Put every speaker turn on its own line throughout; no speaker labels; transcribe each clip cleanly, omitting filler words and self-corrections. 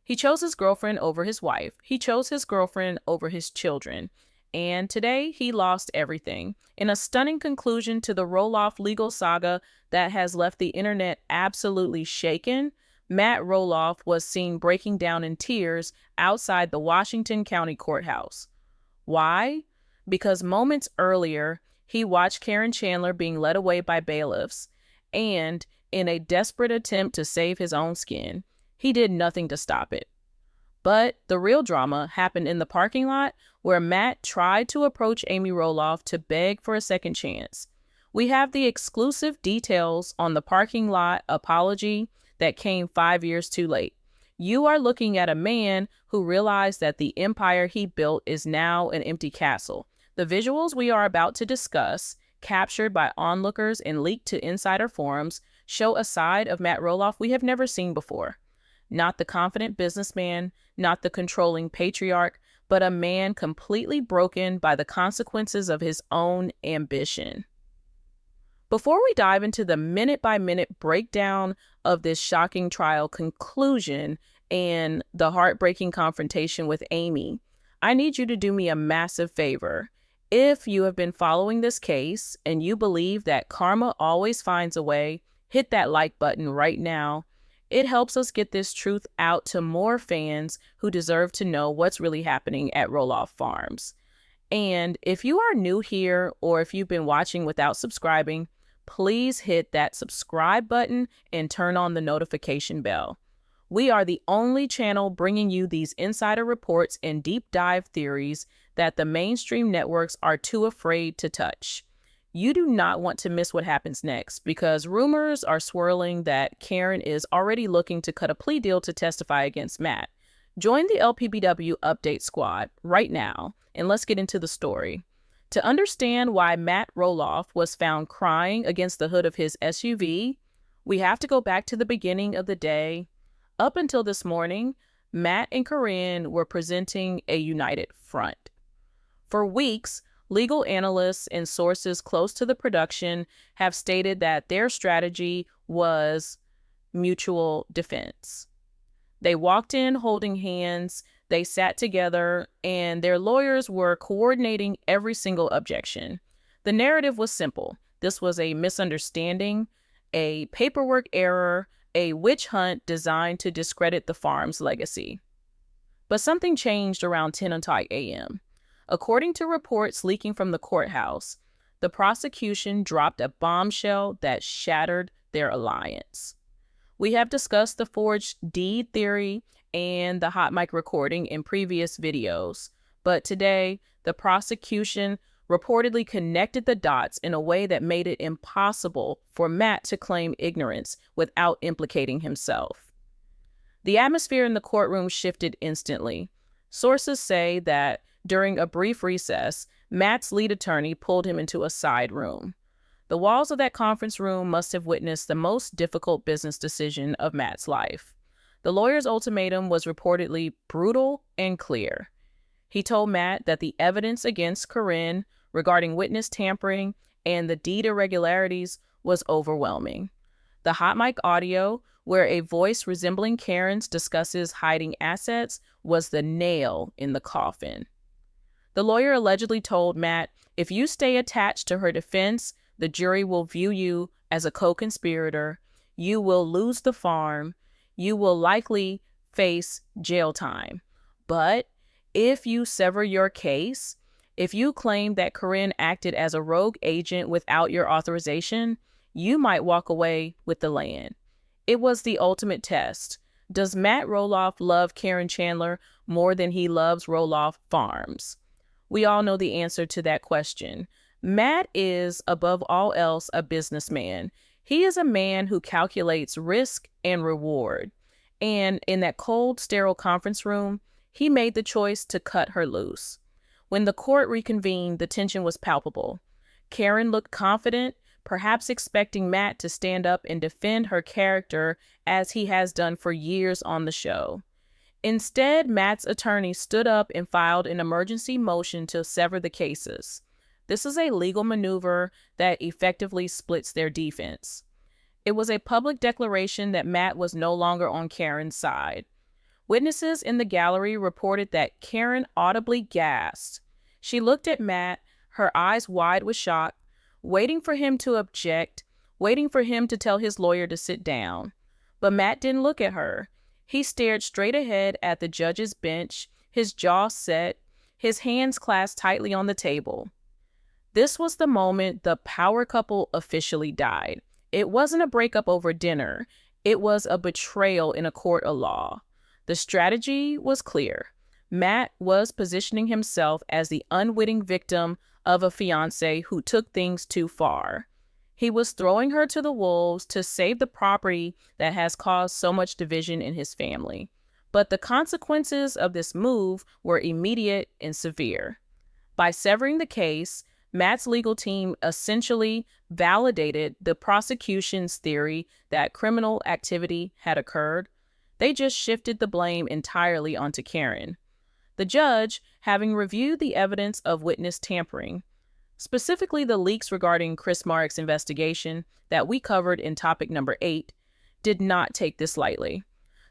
He chose his girlfriend over his wife. He chose his girlfriend over his children. And today, he lost everything. In a stunning conclusion to the Roloff legal saga that has left the internet absolutely shaken, Matt Roloff was seen breaking down in tears outside the Washington County Courthouse. Why? Because moments earlier, he watched Caryn Chandler being led away by bailiffs, and in a desperate attempt to save his own skin, he did nothing to stop it. But the real drama happened in the parking lot where Matt tried to approach Amy Roloff to beg for a second chance. We have the exclusive details on the parking lot apology that came 5 years too late. You are looking at a man who realized that the empire he built is now an empty castle. The visuals we are about to discuss, captured by onlookers and leaked to insider forums, show a side of Matt Roloff we have never seen before. Not the confident businessman, not the controlling patriarch, but a man completely broken by the consequences of his own ambition. Before we dive into the minute-by-minute breakdown of this shocking trial conclusion and the heartbreaking confrontation with Amy, I need you to do me a massive favor. If you have been following this case and you believe that karma always finds a way, hit that like button right now. It helps us get this truth out to more fans who deserve to know what's really happening at Roloff Farms. And if you are new here or if you've been watching without subscribing, please hit that subscribe button and turn on the notification bell. We are the only channel bringing you these insider reports and deep dive theories that the mainstream networks are too afraid to touch. You do not want to miss what happens next because rumors are swirling that Caryn is already looking to cut a plea deal to testify against Matt. Join the LPBW update squad right now and let's get into the story. To understand why Matt Roloff was found crying against the hood of his SUV, we have to go back to the beginning of the day. Up until this morning, Matt and Caryn were presenting a united front. For weeks, legal analysts and sources close to the production have stated that their strategy was mutual defense. They walked in holding hands, they sat together, and their lawyers were coordinating every single objection. The narrative was simple. This was a misunderstanding, a paperwork error, a witch hunt designed to discredit the farm's legacy. But something changed around 10 a.m. According to reports leaking from the courthouse, the prosecution dropped a bombshell that shattered their alliance. We have discussed the forged deed theory and the hot mic recording in previous videos, but today the prosecution reportedly connected the dots in a way that made it impossible for Matt to claim ignorance without implicating himself. The atmosphere in the courtroom shifted instantly. Sources say that during a brief recess, Matt's lead attorney pulled him into a side room. The walls of that conference room must have witnessed the most difficult business decision of Matt's life. The lawyer's ultimatum was reportedly brutal and clear. He told Matt that the evidence against Caryn regarding witness tampering and the deed irregularities was overwhelming. The hot mic audio, where a voice resembling Caryn's discusses hiding assets, was the nail in the coffin. The lawyer allegedly told Matt, if you stay attached to her defense, the jury will view you as a co-conspirator, you will lose the farm, you will likely face jail time. But if you sever your case, if you claim that Caryn acted as a rogue agent without your authorization, you might walk away with the land. It was the ultimate test. Does Matt Roloff love Caryn Chandler more than he loves Roloff Farms? We all know the answer to that question. Matt is, above all else, a businessman. He is a man who calculates risk and reward. And in that cold, sterile conference room, he made the choice to cut her loose. When the court reconvened, the tension was palpable. Caryn looked confident, perhaps expecting Matt to stand up and defend her character as he has done for years on the show. Instead, Matt's attorney stood up and filed an emergency motion to sever the cases. This is a legal maneuver that effectively splits their defense. It was a public declaration that Matt was no longer on Caryn's side. Witnesses in the gallery reported that Caryn audibly gasped. She looked at Matt, her eyes wide with shock, waiting for him to object, waiting for him to tell his lawyer to sit down. But Matt didn't look at her. He stared straight ahead at the judge's bench, his jaw set, his hands clasped tightly on the table. This was the moment the power couple officially died. It wasn't a breakup over dinner. It was a betrayal in a court of law. The strategy was clear. Matt was positioning himself as the unwitting victim of a fiancé who took things too far. He was throwing her to the wolves to save the property that has caused so much division in his family. But the consequences of this move were immediate and severe. By severing the case, Matt's legal team essentially validated the prosecution's theory that criminal activity had occurred. They just shifted the blame entirely onto Caryn. The judge, having reviewed the evidence of witness tampering, specifically the leaks regarding Chris Marek's investigation that we covered in topic number 8, did not take this lightly.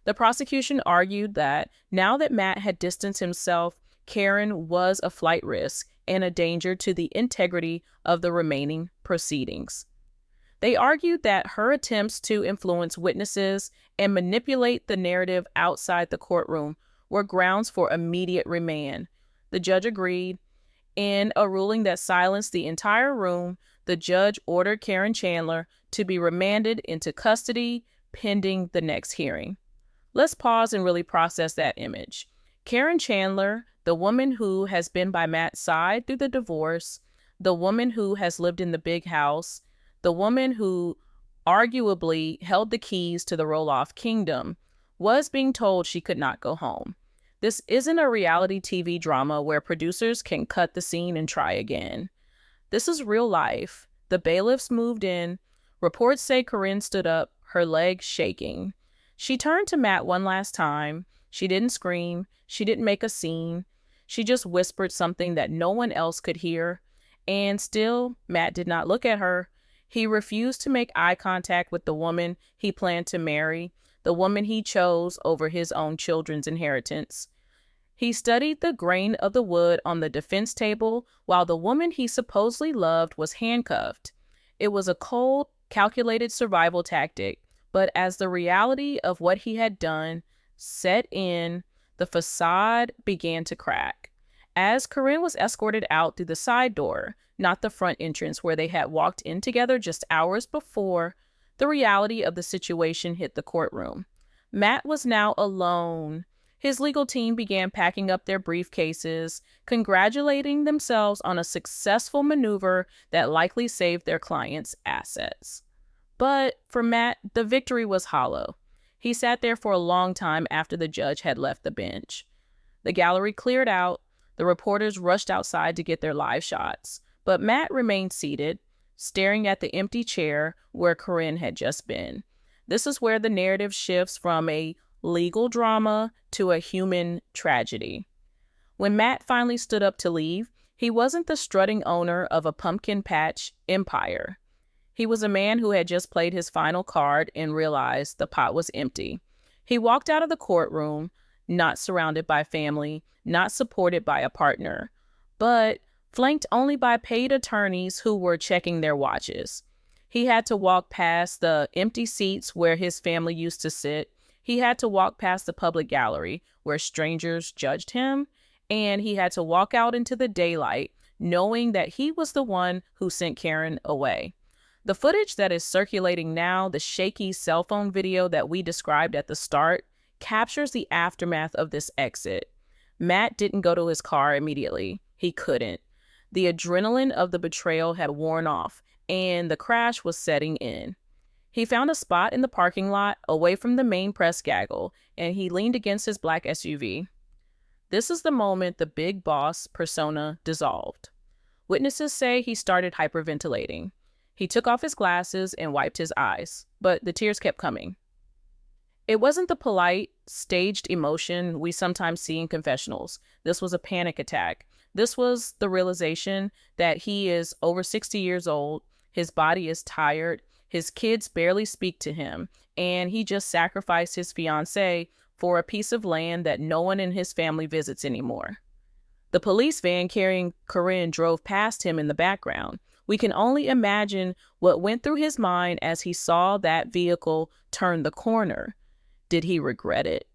The prosecution argued that now that Matt had distanced himself, Caryn was a flight risk and a danger to the integrity of the remaining proceedings. They argued that her attempts to influence witnesses and manipulate the narrative outside the courtroom were grounds for immediate remand. The judge agreed. In a ruling that silenced the entire room, the judge ordered Caryn Chandler to be remanded into custody pending the next hearing. Let's pause and really process that image. Caryn Chandler, the woman who has been by Matt's side through the divorce, the woman who has lived in the big house, the woman who arguably held the keys to the Roloff kingdom, was being told she could not go home. This isn't a reality TV drama where producers can cut the scene and try again. This is real life. The bailiffs moved in. Reports say Caryn stood up, her legs shaking. She turned to Matt one last time. She didn't scream. She didn't make a scene. She just whispered something that no one else could hear. And still, Matt did not look at her. He refused to make eye contact with the woman he planned to marry, the woman he chose over his own children's inheritance. He studied the grain of the wood on the defense table while the woman he supposedly loved was handcuffed. It was a cold, calculated survival tactic, but as the reality of what he had done set in, the facade began to crack. As Caryn was escorted out through the side door, not the front entrance where they had walked in together just hours before, the reality of the situation hit the courtroom. Matt was now alone. His legal team began packing up their briefcases, congratulating themselves on a successful maneuver that likely saved their client's assets. But for Matt, the victory was hollow. He sat there for a long time after the judge had left the bench. The gallery cleared out. The reporters rushed outside to get their live shots. But Matt remained seated, staring at the empty chair where Caryn had just been. This is where the narrative shifts from a legal drama to a human tragedy. When Matt finally stood up to leave, he wasn't the strutting owner of a pumpkin patch empire. He was a man who had just played his final card and realized the pot was empty. He walked out of the courtroom, not surrounded by family, not supported by a partner, but flanked only by paid attorneys who were checking their watches. He had to walk past the empty seats where his family used to sit. He had to walk past the public gallery where strangers judged him, and he had to walk out into the daylight knowing that he was the one who sent Caryn away. The footage that is circulating now, the shaky cell phone video that we described at the start, captures the aftermath of this exit. Matt didn't go to his car immediately. He couldn't. The adrenaline of the betrayal had worn off, and the crash was setting in. He found a spot in the parking lot away from the main press gaggle, and he leaned against his black SUV. This is the moment the big boss persona dissolved. Witnesses say he started hyperventilating. He took off his glasses and wiped his eyes, but the tears kept coming. It wasn't the polite, staged emotion we sometimes see in confessionals. This was a panic attack. This was the realization that he is over 60 years old, his body is tired, his kids barely speak to him, and he just sacrificed his fiancée for a piece of land that no one in his family visits anymore. The police van carrying Caryn drove past him in the background. We can only imagine what went through his mind as he saw that vehicle turn the corner. Did he regret it?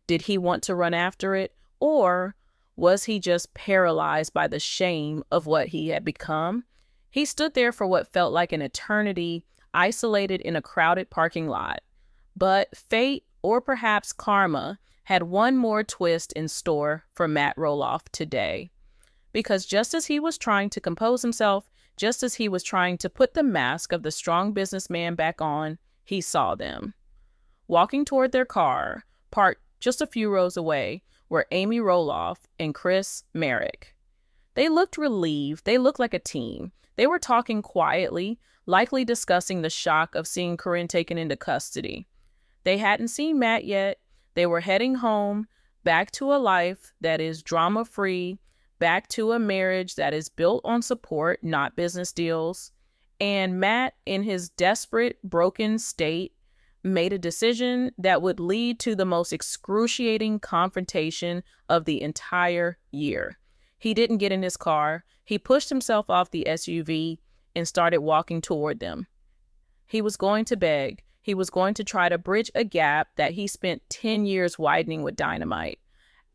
Did he want to run after it? Or was he just paralyzed by the shame of what he had become? He stood there for what felt like an eternity, isolated in a crowded parking lot. But fate, or perhaps karma, had one more twist in store for Matt Roloff today. Because just as he was trying to compose himself, just as he was trying to put the mask of the strong businessman back on, he saw them. Walking toward their car, parked just a few rows away, were Amy Roloff and Chris Marek. They looked relieved. They looked like a team. They were talking quietly, likely discussing the shock of seeing Caryn taken into custody. They hadn't seen Matt yet. They were heading home, back to a life that is drama-free, back to a marriage that is built on support, not business deals. And Matt, in his desperate, broken state, made a decision that would lead to the most excruciating confrontation of the entire year. He didn't get in his car. He pushed himself off the SUV and started walking toward them. He was going to beg. He was going to try to bridge a gap that he spent 10 years widening with dynamite.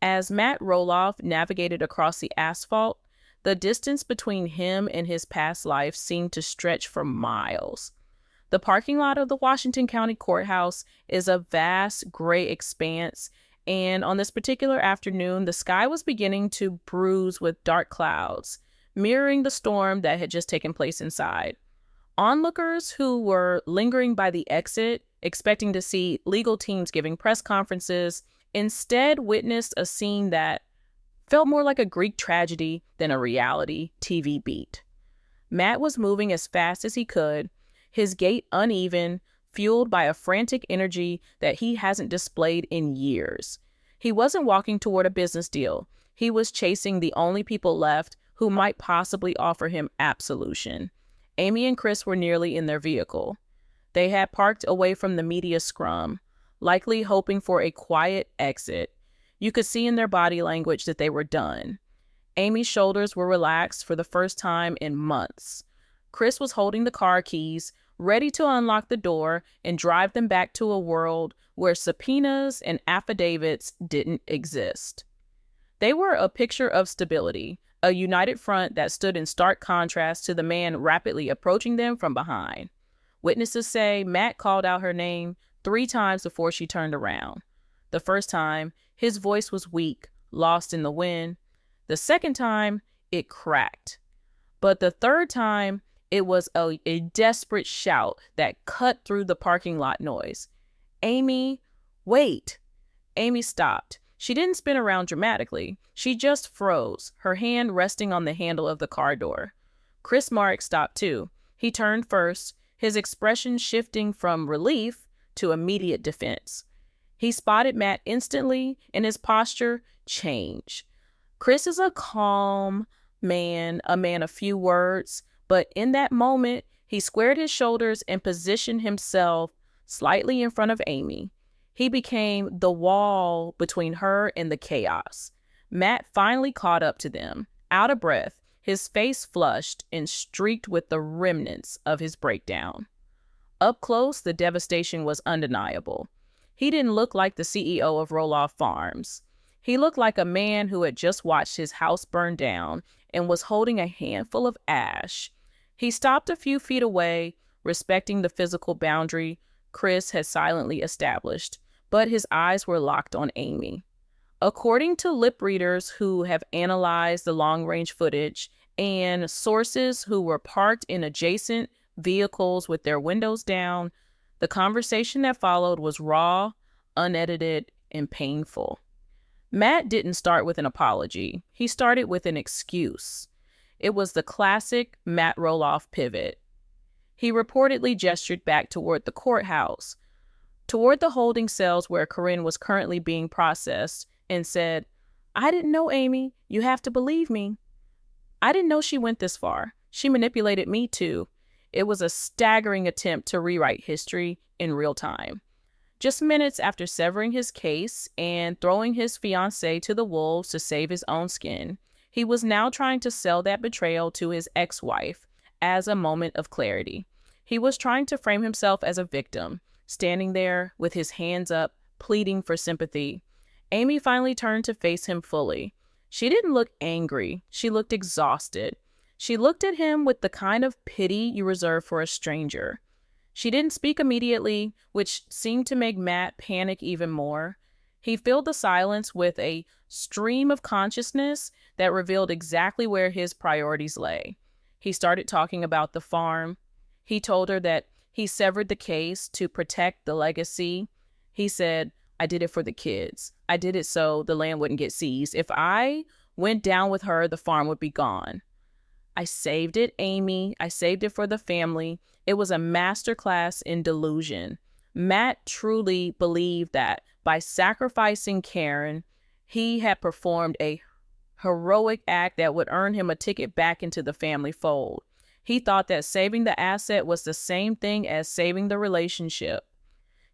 As Matt Roloff navigated across the asphalt, the distance between him and his past life seemed to stretch for miles. The parking lot of the Washington County Courthouse is a vast gray expanse, and on this particular afternoon, the sky was beginning to bruise with dark clouds, mirroring the storm that had just taken place inside. Onlookers who were lingering by the exit, expecting to see legal teams giving press conferences, instead witnessed a scene that felt more like a Greek tragedy than a reality TV beat. Matt was moving as fast as he could, his gait uneven, fueled by a frantic energy that he hasn't displayed in years. He wasn't walking toward a business deal. He was chasing the only people left who might possibly offer him absolution. Amy and Chris were nearly in their vehicle. They had parked away from the media scrum, likely hoping for a quiet exit. You could see in their body language that they were done. Amy's shoulders were relaxed for the first time in months. Chris was holding the car keys, ready to unlock the door and drive them back to a world where subpoenas and affidavits didn't exist. They were a picture of stability, a united front that stood in stark contrast to the man rapidly approaching them from behind. Witnesses say Matt called out her name 3 times before she turned around. The first time, his voice was weak, lost in the wind. The second time, it cracked. But the third time, it was a desperate shout that cut through the parking lot noise. "Amy, wait!" Amy stopped. She didn't spin around dramatically. She just froze, her hand resting on the handle of the car door. Chris Marek stopped too. He turned first, his expression shifting from relief to immediate defense. He spotted Matt instantly, and his posture changed. Chris is a calm man, a man of few words, but in that moment, he squared his shoulders and positioned himself slightly in front of Amy. He became the wall between her and the chaos. Matt finally caught up to them, out of breath, his face flushed and streaked with the remnants of his breakdown. Up close, the devastation was undeniable. He didn't look like the CEO of Roloff Farms. He looked like a man who had just watched his house burn down and was holding a handful of ash. He stopped a few feet away, respecting the physical boundary Chris had silently established, but his eyes were locked on Amy. According to lip readers who have analyzed the long-range footage and sources who were parked in adjacent vehicles with their windows down, the conversation that followed was raw, unedited, and painful. Matt didn't start with an apology. He started with an excuse. It was the classic Matt Roloff pivot. He reportedly gestured back toward the courthouse, toward the holding cells where Caryn was currently being processed, and said, "I didn't know, Amy. You have to believe me. I didn't know she went this far. She manipulated me too." It was a staggering attempt to rewrite history in real time. Just minutes after severing his case and throwing his fiancée to the wolves to save his own skin, he was now trying to sell that betrayal to his ex-wife as a moment of clarity. He was trying to frame himself as a victim, standing there with his hands up, pleading for sympathy. Amy finally turned to face him fully. She didn't look angry. She looked exhausted. She looked at him with the kind of pity you reserve for a stranger. She didn't speak immediately, which seemed to make Matt panic even more. He filled the silence with a stream of consciousness that revealed exactly where his priorities lay. He started talking about the farm. He told her that he severed the case to protect the legacy. He said, "I did it for the kids. I did it so the land wouldn't get seized. If I went down with her, the farm would be gone. I saved it, Amy. I saved it for the family." It was a masterclass in delusion. Matt truly believed that by sacrificing Caryn, he had performed a heroic act that would earn him a ticket back into the family fold. He thought that saving the asset was the same thing as saving the relationship.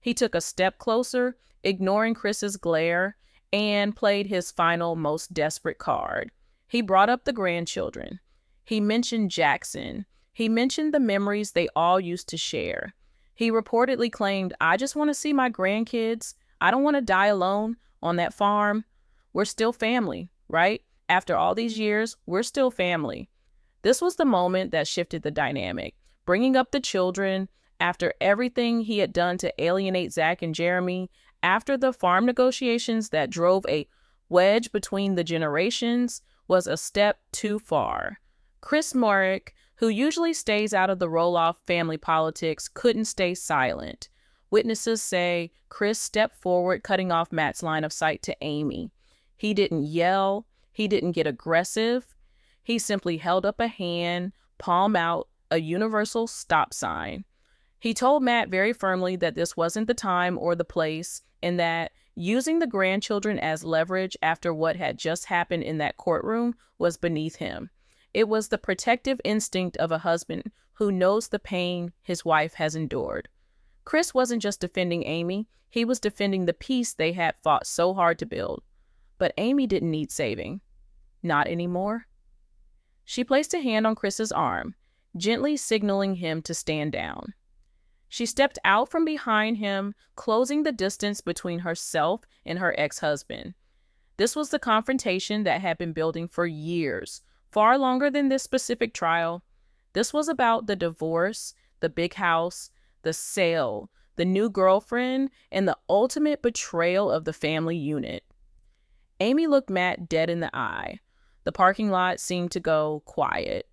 He took a step closer, ignoring Chris's glare, and played his final, most desperate card. He brought up the grandchildren. He mentioned Jackson. He mentioned the memories they all used to share. He reportedly claimed, "I just want to see my grandkids. I don't want to die alone on that farm. We're still family, right? After all these years, we're still family." This was the moment that shifted the dynamic. Bringing up the children after everything he had done to alienate Zach and Jeremy, after the farm negotiations that drove a wedge between the generations, was a step too far. Marek, who usually stays out of the Roloff family politics, couldn't stay silent. Witnesses say Chris stepped forward, cutting off Matt's line of sight to Amy. He didn't yell. He didn't get aggressive. He simply held up a hand, palm out, a universal stop sign. He told Matt very firmly that this wasn't the time or the place, and that using the grandchildren as leverage after what had just happened in that courtroom was beneath him. It was the protective instinct of a husband who knows the pain his wife has endured. Chris wasn't just defending Amy, he was defending the peace they had fought so hard to build. But Amy didn't need saving. Not anymore. She placed a hand on Chris's arm, gently signaling him to stand down. She stepped out from behind him, closing the distance between herself and her ex-husband. This was the confrontation that had been building for years, far longer than this specific trial. This was about the divorce, the big house, the sale, the new girlfriend, and the ultimate betrayal of the family unit. Amy looked Matt dead in the eye. The parking lot seemed to go quiet.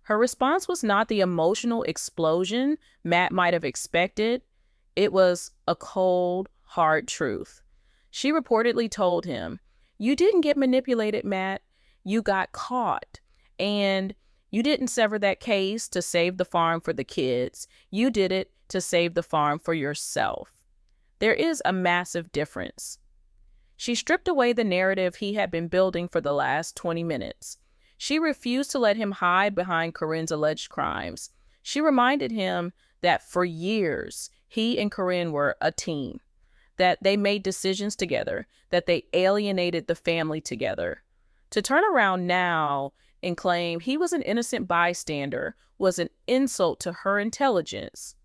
Her response was not the emotional explosion Matt might have expected. It was a cold, hard truth. She reportedly told him, "You didn't get manipulated, Matt. You got caught. And you didn't sever that case to save the farm for the kids. You did it to save the farm for yourself." There is a massive difference. She stripped away the narrative he had been building for the last 20 minutes. She refused to let him hide behind Caryn's alleged crimes. She reminded him that for years, he and Caryn were a team, that they made decisions together, that they alienated the family together. To turn around now and claim he was an innocent bystander was an insult to her intelligence.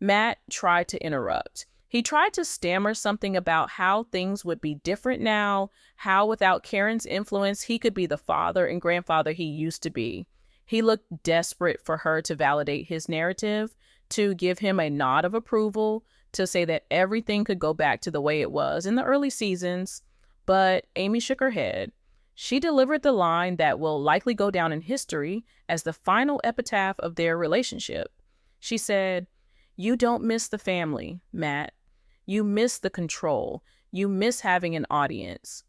Matt tried to interrupt. He tried to stammer something about how things would be different now, how without Caryn's influence he could be the father and grandfather he used to be. He looked desperate for her to validate his narrative, to give him a nod of approval, to say that everything could go back to the way it was in the early seasons. But Amy shook her head. She delivered the line that will likely go down in history as the final epitaph of their relationship. She said, "You don't miss the family, Matt. You miss the control. You miss having an audience.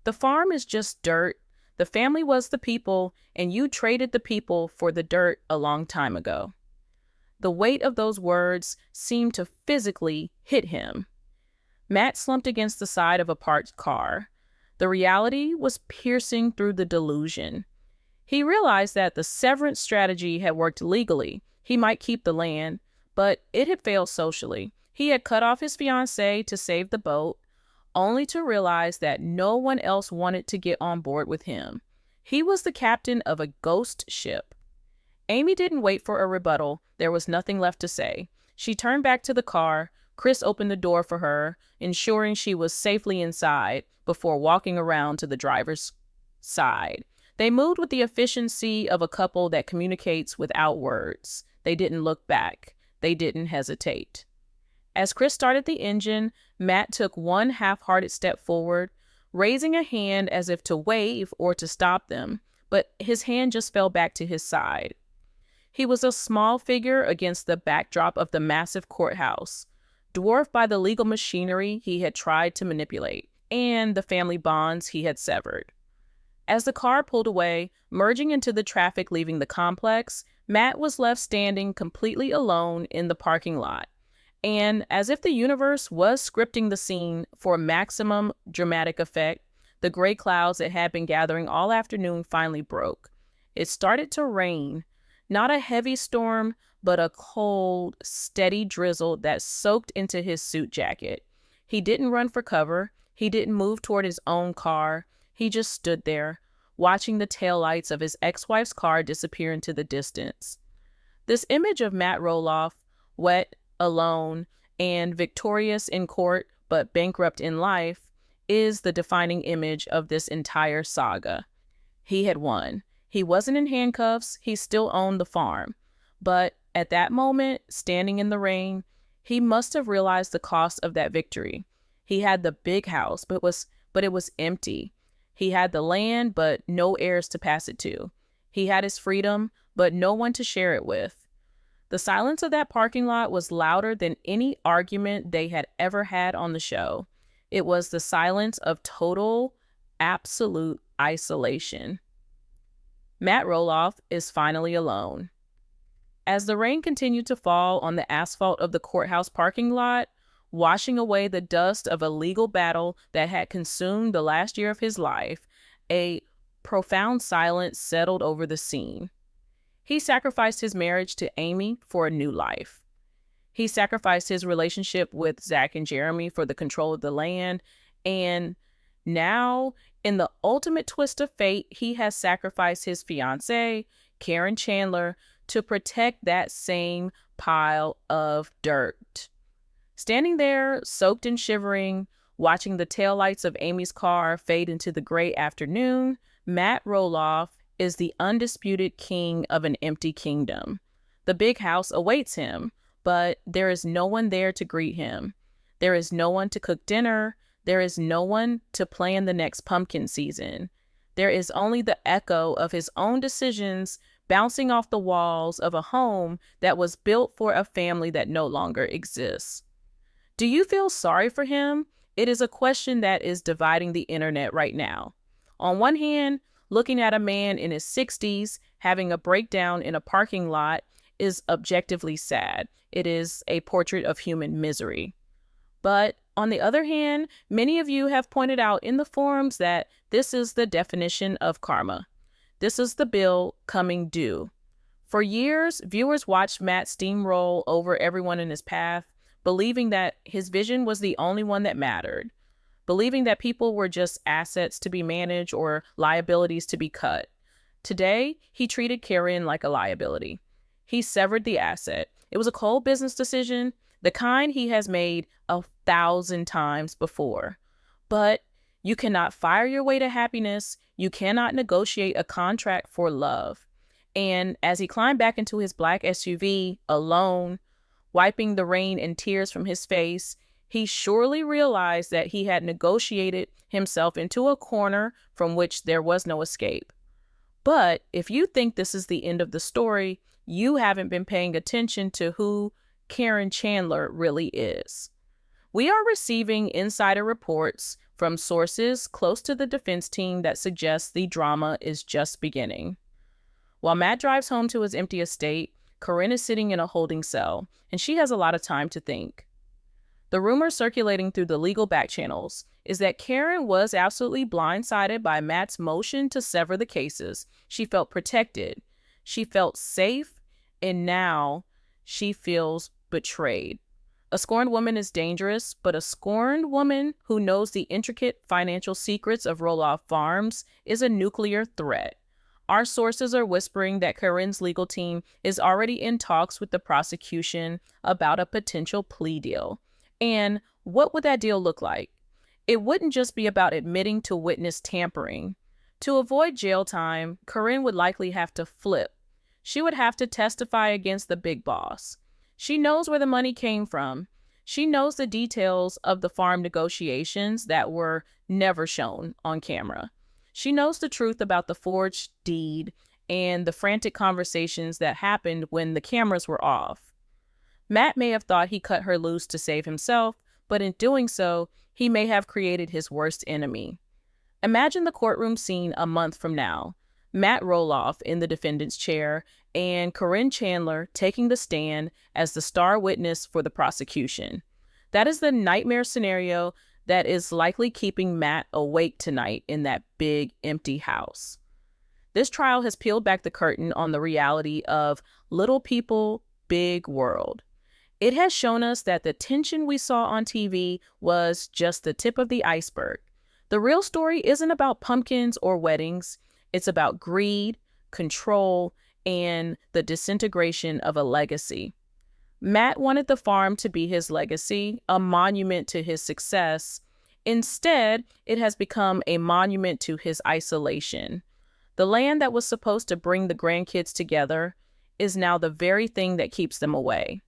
The farm is just dirt. The family was the people, and you traded the people for the dirt a long time ago." The weight of those words seemed to physically hit him. Matt slumped against the side of a parked car. The reality was piercing through the delusion. He realized that the severance strategy had worked legally. He might keep the land, but it had failed socially. He had cut off his fiancée to save the boat, only to realize that no one else wanted to get on board with him. He was the captain of a ghost ship. Amy didn't wait for a rebuttal. There was nothing left to say. She turned back to the car. Chris opened the door for her, ensuring she was safely inside before walking around to the driver's side. They moved with the efficiency of a couple that communicates without words. They didn't look back. They didn't hesitate. As Chris started the engine, Matt took one half-hearted step forward, raising a hand as if to wave or to stop them, but his hand just fell back to his side. He was a small figure against the backdrop of the massive courthouse, dwarfed by the legal machinery he had tried to manipulate and the family bonds he had severed. As the car pulled away, merging into the traffic leaving the complex, Matt was left standing completely alone in the parking lot. And as if the universe was scripting the scene for maximum dramatic effect, the gray clouds that had been gathering all afternoon finally broke. It started to rain, not a heavy storm, but a cold, steady drizzle that soaked into his suit jacket. He didn't run for cover. He didn't move toward his own car. He just stood there, watching the taillights of his ex-wife's car disappear into the distance. This image of Matt Roloff, wet, alone, and victorious in court but bankrupt in life, is the defining image of this entire saga. He had won. He wasn't in handcuffs. He still owned the farm. But at that moment, standing in the rain, he must have realized the cost of that victory. He had the big house, but it was empty. He had the land, but no heirs to pass it to. He had his freedom, but no one to share it with. The silence of that parking lot was louder than any argument they had ever had on the show. It was the silence of total, absolute isolation. Matt Roloff is finally alone. As the rain continued to fall on the asphalt of the courthouse parking lot, washing away the dust of a legal battle that had consumed the last year of his life, a profound silence settled over the scene. He sacrificed his marriage to Amy for a new life. He sacrificed his relationship with Zach and Jeremy for the control of the land. And now, in the ultimate twist of fate, he has sacrificed his fiancée, Caryn Chandler, to protect that same pile of dirt. Standing there, soaked and shivering, watching the taillights of Amy's car fade into the gray afternoon, Matt Roloff is the undisputed king of an empty kingdom. The big house awaits him, but there is no one there to greet him. There is no one to cook dinner. There is no one to plan the next pumpkin season. There is only the echo of his own decisions bouncing off the walls of a home that was built for a family that no longer exists. Do you feel sorry for him? It is a question that is dividing the internet right now. On one hand, looking at a man in his 60s having a breakdown in a parking lot is objectively sad. It is a portrait of human misery. But on the other hand, many of you have pointed out in the forums that this is the definition of karma. This is the bill coming due. For years, viewers watched Matt steamroll over everyone in his path, believing that his vision was the only one that mattered, believing that people were just assets to be managed or liabilities to be cut. Today, he treated Caryn like a liability. He severed the asset. It was a cold business decision, the kind he has made 1,000 times before. But you cannot fire your way to happiness. You cannot negotiate a contract for love. And as he climbed back into his black SUV, alone, wiping the rain and tears from his face, he surely realized that he had negotiated himself into a corner from which there was no escape. But if you think this is the end of the story, you haven't been paying attention to who Caryn Chandler really is. We are receiving insider reports from sources close to the defense team that suggest the drama is just beginning. While Matt drives home to his empty estate, Caryn is sitting in a holding cell, and she has a lot of time to think. The rumor circulating through the legal back channels is that Caryn was absolutely blindsided by Matt's motion to sever the cases. She felt protected, she felt safe, and now she feels betrayed. A scorned woman is dangerous, but a scorned woman who knows the intricate financial secrets of Roloff Farms is a nuclear threat. Our sources are whispering that Caryn's legal team is already in talks with the prosecution about a potential plea deal. And what would that deal look like? It wouldn't just be about admitting to witness tampering. To avoid jail time, Caryn would likely have to flip. She would have to testify against the big boss. She knows where the money came from. She knows the details of the farm negotiations that were never shown on camera. She knows the truth about the forged deed and the frantic conversations that happened when the cameras were off. Matt may have thought he cut her loose to save himself, but in doing so, he may have created his worst enemy. Imagine the courtroom scene a month from now. Matt Roloff in the defendant's chair and Caryn Chandler taking the stand as the star witness for the prosecution. That is the nightmare scenario that is likely keeping Matt awake tonight in that big, empty house. This trial has peeled back the curtain on the reality of little people, big world. It has shown us that the tension we saw on TV was just the tip of the iceberg. The real story isn't about pumpkins or weddings. It's about greed, control, and the disintegration of a legacy. Matt wanted the farm to be his legacy, a monument to his success. Instead, it has become a monument to his isolation. The land that was supposed to bring the grandkids together is now the very thing that keeps them away.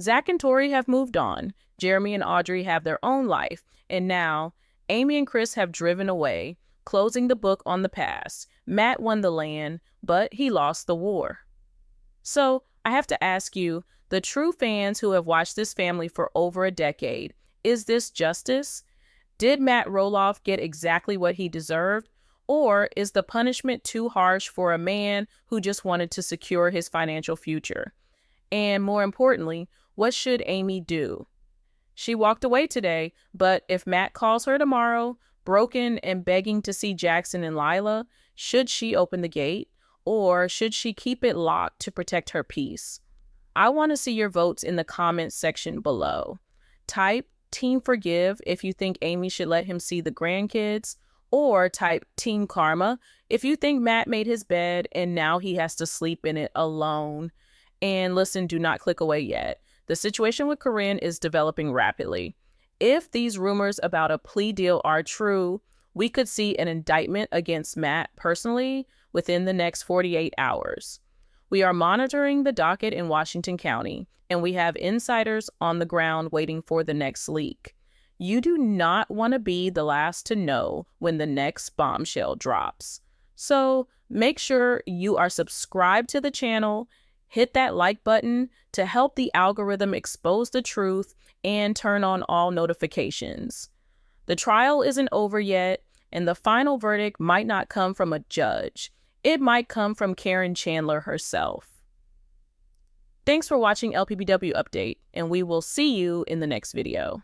Zach and Tori have moved on. Jeremy and Audrey have their own life. And now, Amy and Chris have driven away, closing the book on the past. Matt won the land, but he lost the war. So, I have to ask you, the true fans who have watched this family for over a decade, is this justice? Did Matt Roloff get exactly what he deserved? Or is the punishment too harsh for a man who just wanted to secure his financial future? And more importantly, what should Amy do? She walked away today, but if Matt calls her tomorrow, broken and begging to see Jackson and Lila, should she open the gate? Or should she keep it locked to protect her peace? I want to see your votes in the comments section below. Type Team Forgive if you think Amy should let him see the grandkids, or type Team Karma if you think Matt made his bed and now he has to sleep in it alone. And listen, do not click away yet. The situation with Caryn is developing rapidly. If these rumors about a plea deal are true, we could see an indictment against Matt personally within the next 48 hours. We are monitoring the docket in Washington County, and we have insiders on the ground waiting for the next leak. You do not want to be the last to know when the next bombshell drops. So make sure you are subscribed to the channel, hit that like button to help the algorithm expose the truth, and turn on all notifications. The trial isn't over yet, and the final verdict might not come from a judge. It might come from Caryn Chandler herself. Thanks for watching LPBW Update, and we will see you in the next video.